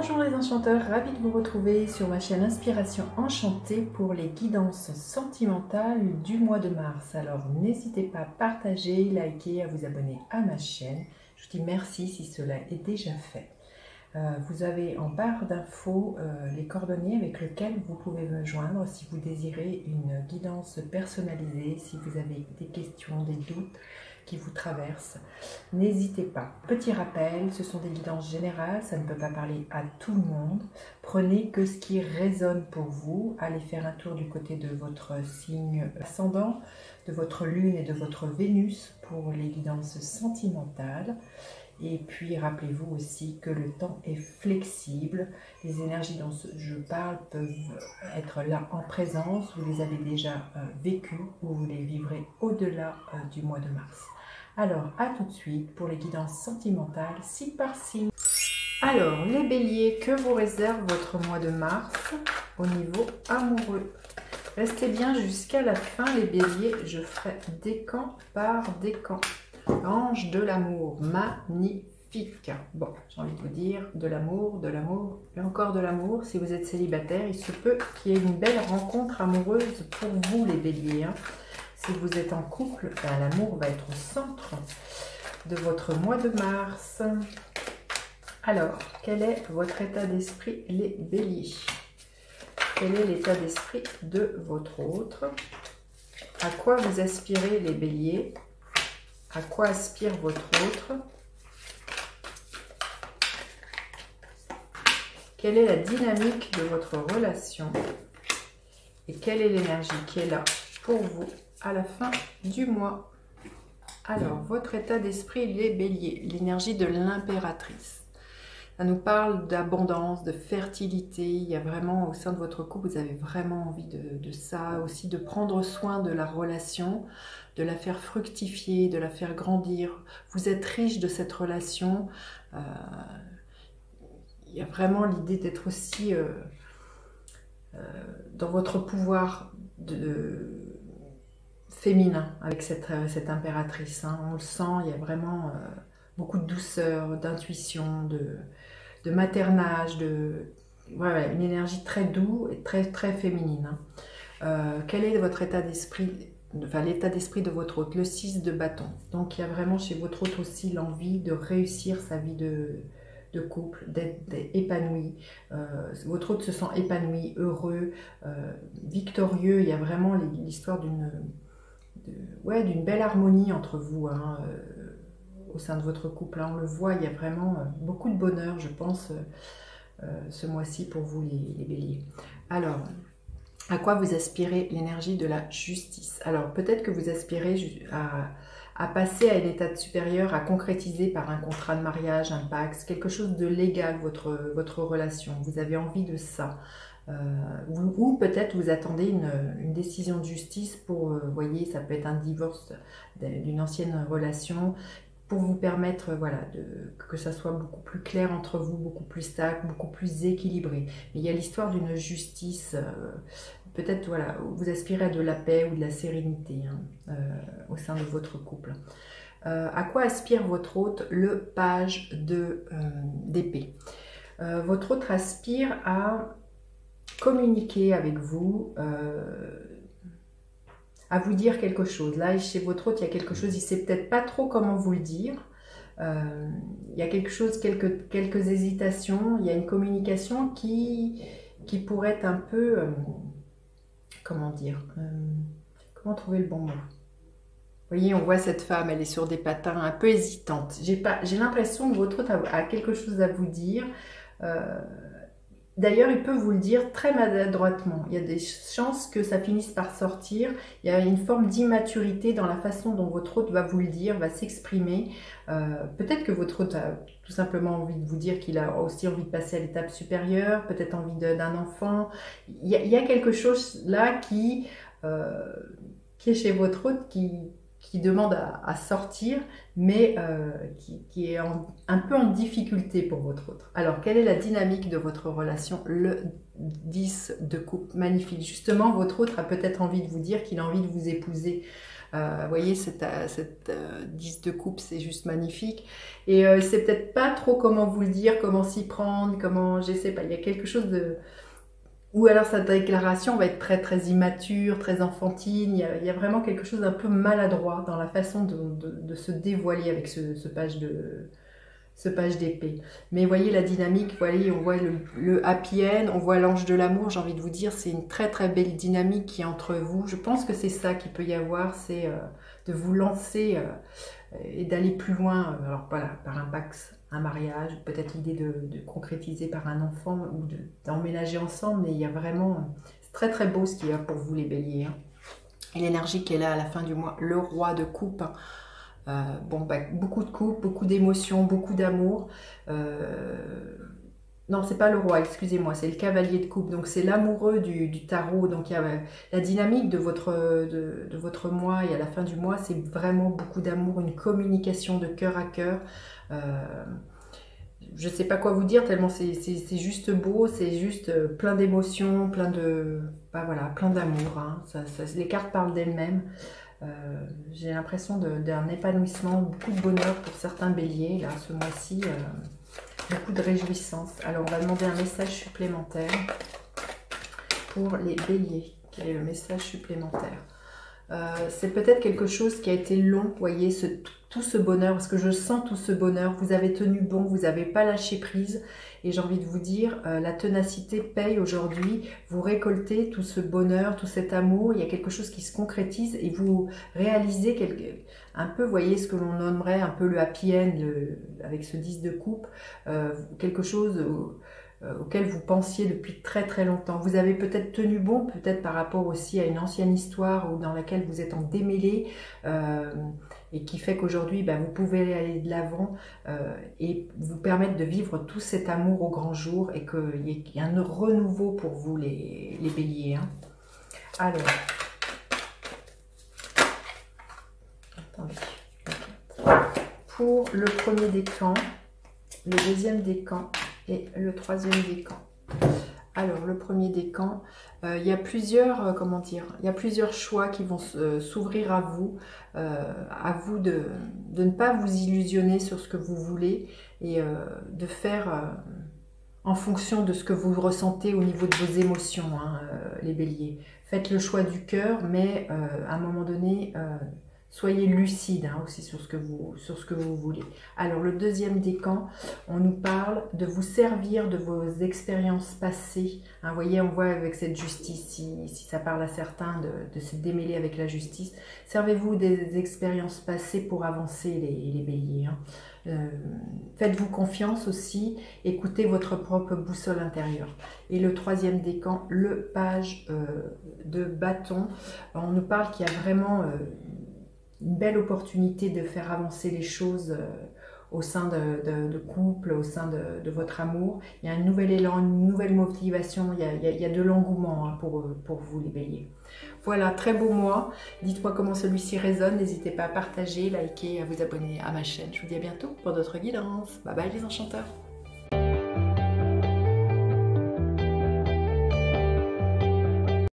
Bonjour les enchanteurs, ravi de vous retrouver sur ma chaîne Inspiration Enchantée pour les guidances sentimentales du mois de mars. Alors n'hésitez pas à partager, liker, à vous abonner à ma chaîne. Je vous dis merci si cela est déjà fait. Vous avez en barre d'infos les coordonnées avec lesquelles vous pouvez me joindre si vous désirez une guidance personnalisée, si vous avez des questions, des doutes qui vous traversent. N'hésitez pas. Petit rappel, ce sont des guidances générales, ça ne peut pas parler à tout le monde. Prenez que ce qui résonne pour vous. Allez faire un tour du côté de votre signe ascendant, de votre lune et de votre Vénus pour les guidances sentimentales. Et puis, rappelez-vous aussi que le temps est flexible. Les énergies dont je parle peuvent être là en présence. Vous les avez déjà vécues ou vous les vivrez au-delà du mois de mars. Alors, à tout de suite pour les guidances sentimentales, signe par signe. Alors, les béliers, que vous réserve votre mois de mars au niveau amoureux? Restez bien jusqu'à la fin, les béliers. Je ferai décan par décan. Ange de l'amour, magnifique. Bon, j'ai envie de vous dire, de l'amour et encore de l'amour. Si vous êtes célibataire, il se peut qu'il y ait une belle rencontre amoureuse pour vous, les béliers. Si vous êtes en couple, ben, l'amour va être au centre de votre mois de mars. Alors, quel est votre état d'esprit, les béliers? Quel est l'état d'esprit de votre autre? À quoi vous aspirez, les béliers? À quoi aspire votre autre? Quelle est la dynamique de votre relation? Et quelle est l'énergie qui est là pour vous à la fin du mois? Alors, votre état d'esprit, les béliers, l'énergie de l'impératrice. Ça nous parle d'abondance, de fertilité. Il y a vraiment, au sein de votre couple, vous avez vraiment envie de ça, aussi de prendre soin de la relation, de la faire fructifier, de la faire grandir. Vous êtes riche de cette relation. Il y a vraiment l'idée d'être aussi dans votre pouvoir féminin avec cette impératrice. On le sent, il y a vraiment beaucoup de douceur, d'intuition, de maternage, voilà, une énergie très douce et très féminine. Quel est votre état d'esprit, enfin l'état d'esprit de votre hôte? Le 6 de bâton. Donc il y a vraiment chez votre hôte aussi l'envie de réussir sa vie de couple, d'être épanoui. Votre hôte se sent épanoui, heureux, victorieux. Il y a vraiment l'histoire d'une belle harmonie entre vous, au sein de votre couple. On le voit, il y a vraiment beaucoup de bonheur, je pense, ce mois-ci pour vous, les béliers. Alors, à quoi vous aspirez? L'énergie de la justice. Alors, peut-être que vous aspirez à passer à un état supérieur, à concrétiser par un contrat de mariage, un pacte, quelque chose de légal, votre relation. Vous avez envie de ça. Ou peut-être vous attendez une décision de justice pour, voyez, ça peut être un divorce d'une ancienne relation, pour vous permettre, voilà, que ça soit beaucoup plus clair entre vous, beaucoup plus stable, beaucoup plus équilibré. Mais il y a l'histoire d'une justice, peut-être, voilà, vous aspirez à de la paix ou de la sérénité au sein de votre couple. À quoi aspire votre hôte? Le page d'épée. Votre hôte aspire à communiquer avec vous, à vous dire quelque chose. Là, chez votre hôte, il y a quelque chose, il ne sait peut-être pas trop comment vous le dire. Il y a quelque chose, quelques hésitations. Il y a une communication qui pourrait être un peu, comment dire, comment trouver le bon mot? Vous voyez, on voit cette femme, elle est sur des patins, un peu hésitante. J'ai l'impression que votre hôte a quelque chose à vous dire. D'ailleurs, il peut vous le dire très maladroitement. Il y a des chances que ça finisse par sortir. Il y a une forme d'immaturité dans la façon dont votre hôte va vous le dire, va s'exprimer. Peut-être que votre hôte a tout simplement envie de vous dire qu'il a aussi envie de passer à l'étape supérieure, peut-être envie d'un enfant. Il y a quelque chose là qui est chez votre hôte qui demande à sortir, mais qui est un peu en difficulté pour votre autre. Alors, quelle est la dynamique de votre relation? Le 10 de coupe, magnifique. Justement, votre autre a peut-être envie de vous dire qu'il a envie de vous épouser. Vous voyez, cette 10 de coupe, c'est juste magnifique. Et c'est peut-être pas trop comment vous le dire, comment s'y prendre, comment, je sais pas, il y a quelque chose de... Ou alors sa déclaration va être très très immature, très enfantine, il y a vraiment quelque chose d'un peu maladroit dans la façon de se dévoiler avec ce page d'épée. Mais voyez la dynamique, voyez, on voit le happy end, on voit l'ange de l'amour, j'ai envie de vous dire, c'est une très très belle dynamique qui est entre vous. Je pense que c'est ça qu'il peut y avoir, c'est de vous lancer et d'aller plus loin, alors voilà, par un pax, un mariage, peut-être l'idée de concrétiser par un enfant ou d'emménager ensemble, mais il y a vraiment, c'est très très beau ce qu'il y a pour vous les béliers. Hein. Et l'énergie qu'elle a à la fin du mois, le roi de coupe, bon, bah, beaucoup de coupe, beaucoup d'émotions, beaucoup d'amour. Non, c'est pas le roi, excusez-moi, c'est le cavalier de coupe. Donc c'est l'amoureux du tarot. Donc il y a la dynamique de votre mois et à la fin du mois, c'est vraiment beaucoup d'amour, une communication de cœur à cœur. Je sais pas quoi vous dire tellement c'est juste beau, c'est juste plein d'émotions, bah voilà, plein d'amour. Hein. Les cartes parlent d'elles-mêmes. J'ai l'impression d'un épanouissement, beaucoup de bonheur pour certains béliers là ce mois-ci. Beaucoup de réjouissance. Alors, on va demander un message supplémentaire pour les béliers. Quel est le message supplémentaire? C'est peut-être quelque chose qui a été long, vous voyez, tout ce bonheur, parce que je sens tout ce bonheur. Vous avez tenu bon, vous n'avez pas lâché prise. Et j'ai envie de vous dire, la ténacité paye aujourd'hui. Vous récoltez tout ce bonheur, tout cet amour. Il y a quelque chose qui se concrétise et vous réalisez un peu, vous voyez, ce que l'on nommerait un peu le happy end avec ce 10 de coupe. Quelque chose auquel vous pensiez depuis très très longtemps. Vous avez peut-être tenu bon, peut-être par rapport aussi à une ancienne histoire dans laquelle vous êtes en démêlé et qui fait qu'aujourd'hui ben, vous pouvez aller de l'avant et vous permettre de vivre tout cet amour au grand jour et qu'il y ait un renouveau pour vous les béliers. Hein. Alors, attendez. Pour le premier décan, le deuxième décan et le troisième décan. Alors, le premier décan, il y a plusieurs, comment dire, il y a plusieurs choix qui vont s'ouvrir à vous de ne pas vous illusionner sur ce que vous voulez et de faire en fonction de ce que vous ressentez au niveau de vos émotions, hein, les béliers. Faites le choix du cœur, mais à un moment donné, soyez lucide hein, aussi sur ce que vous voulez. Alors, le deuxième décan, on nous parle de vous servir de vos expériences passées. Hein, vous voyez, on voit avec cette justice, si ça parle à certains de se démêler avec la justice. Servez-vous des expériences passées pour avancer les béliers. Hein. Faites-vous confiance aussi, écoutez votre propre boussole intérieure. Et le troisième décan, le page de bâton, on nous parle qu'il y a vraiment... une belle opportunité de faire avancer les choses au sein de couple, au sein de votre amour. Il y a un nouvel élan, une nouvelle motivation, il y a de l'engouement hein, pour vous les béliers. Voilà, très beau mois. Dites-moi comment celui-ci résonne. N'hésitez pas à partager, liker, à vous abonner à ma chaîne. Je vous dis à bientôt pour d'autres guidances. Bye bye les enchanteurs.